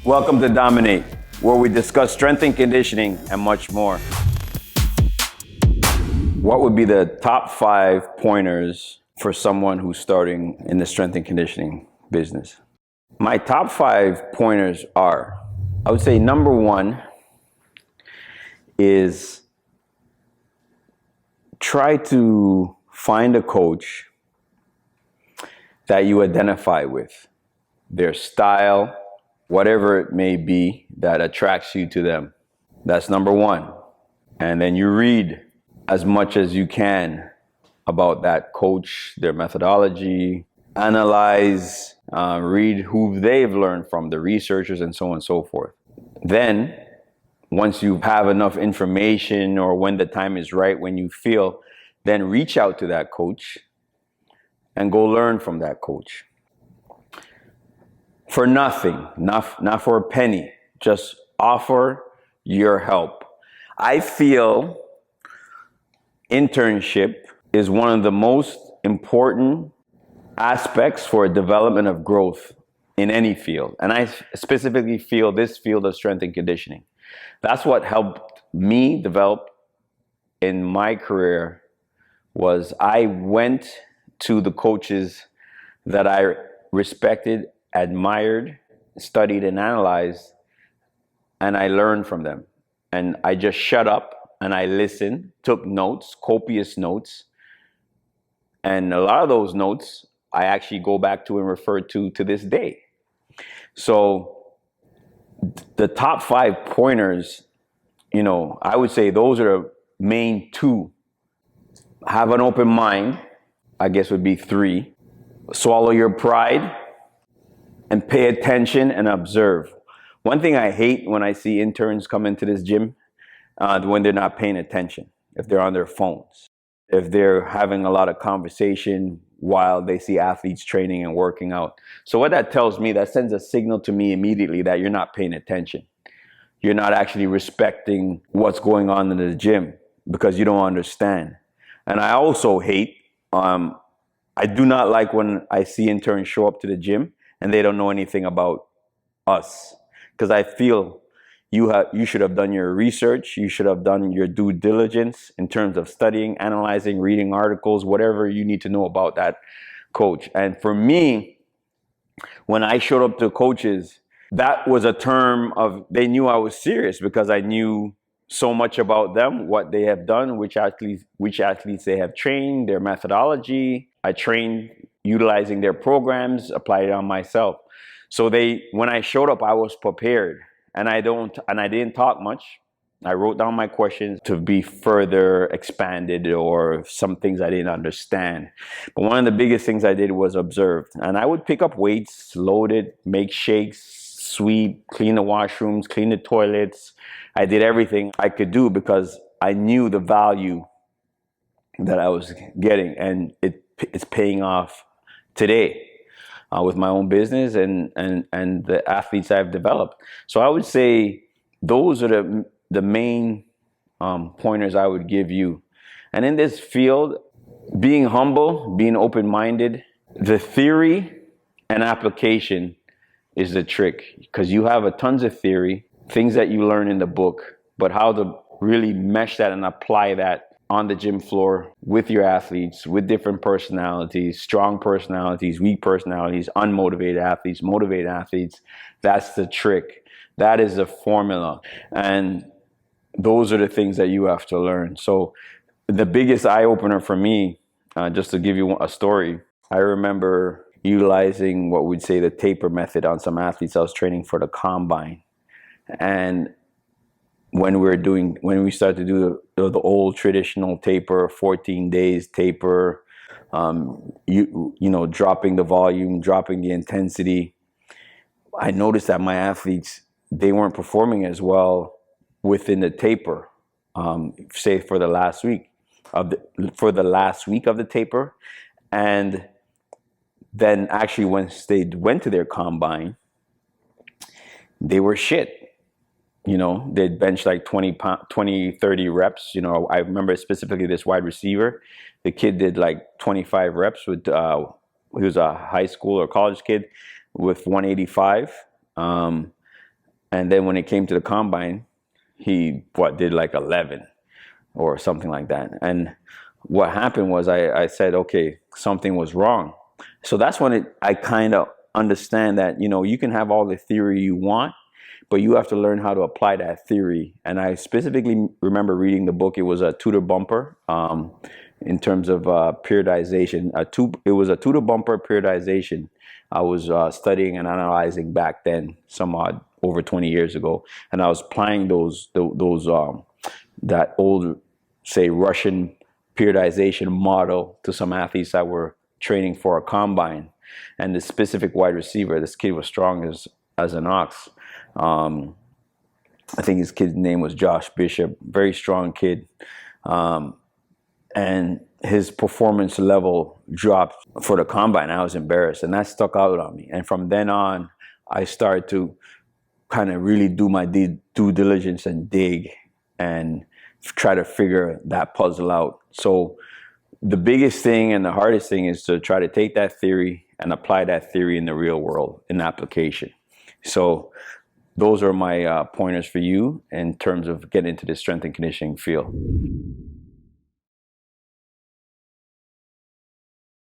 Welcome to Dominate, where we discuss strength and conditioning and much more. What would be the top 5 pointers for someone who's starting in the strength and conditioning business? My top 5 pointers are, I would say number 1 is try to find a coach that you identify with, their style, whatever it may be that attracts you to them. That's number 1. And then you read as much as you can about that coach, their methodology, analyze, read who they've learned from, the researchers, and so on and so forth. Then, once you have enough information or when the time is right, when you feel, then reach out to that coach and go learn from that coach. For nothing, not for a penny, just offer your help. I feel internship is one of the most important aspects for development of growth in any field. And I specifically feel this field of strength and conditioning. That's what helped me develop in my career. Was I went to the coaches that I respected, admired, studied, and analyzed, and I learned from them. And I just shut up and I listened, took notes, copious notes. And a lot of those notes I actually go back to and refer to this day. So the top 5 pointers, I would say those are the main 2. Have an open mind, I guess would be 3. Swallow your pride and pay attention and observe. One thing I hate when I see interns come into this gym, when they're not paying attention, if they're on their phones, if they're having a lot of conversation while they see athletes training and working out. So what that tells me, that sends a signal to me immediately that you're not paying attention. You're not actually respecting what's going on in the gym because you don't understand. And I also hate, I do not like when I see interns show up to the gym and they don't know anything about us. Because I feel you should have done your research, you should have done your due diligence in terms of studying, analyzing, reading articles, whatever you need to know about that coach. And for me, when I showed up to coaches, that was a term of, they knew I was serious because I knew so much about them, what they have done, which athletes they have trained, their methodology. I trained utilizing their programs, applied it on myself. So when I showed up, I was prepared, and I didn't talk much. I wrote down my questions to be further expanded or some things I didn't understand. But one of the biggest things I did was observe, and I would pick up weights, load it, make shakes, sweep, clean the washrooms, clean the toilets. I did everything I could do because I knew the value that I was getting, and it's paying off today with my own business and the athletes I've developed. So I would say those are the main pointers I would give you. And in this field, being humble, being open-minded, the theory and application is the trick, because you have tons of theory, things that you learn in the book, but how to really mesh that and apply that on the gym floor with your athletes, with different personalities, strong personalities, weak personalities, unmotivated athletes, motivated athletes. That's the trick. That is the formula. And those are the things that you have to learn. So the biggest eye-opener for me, just to give you a story, I remember utilizing what we'd say the taper method on some athletes I was training for the combine. And when we started to do the old traditional taper, 14 days taper, dropping the volume, dropping the intensity, I noticed that my athletes, they weren't performing as well within the taper, say for the last week of the taper. And then actually once they went to their combine, they were shit. They'd bench like 20, 30 reps. I remember specifically this wide receiver. The kid did like 25 reps with, he was a high school or college kid with 185. And then when it came to the combine, he did like 11 or something like that. And what happened was I said, okay, something was wrong. So that's when I kind of understand that, you can have all the theory you want, but you have to learn how to apply that theory. And I specifically remember reading the book. It was a Tudor bumper in terms of periodization. It was a Tudor bumper periodization. I was studying and analyzing back then, some odd over 20 years ago, and I was applying that old, say, Russian periodization model to some athletes that were training for a combine. And the specific wide receiver, this kid was strong as an ox. I think his kid's name was Josh Bishop, very strong kid. And his performance level dropped for the combine. I was embarrassed, and that stuck out on me. And from then on, I started to kind of really do my due diligence and dig and try to figure that puzzle out. So the biggest thing and the hardest thing is to try to take that theory and apply that theory in the real world, in application. So those are my pointers for you in terms of getting into the strength and conditioning field.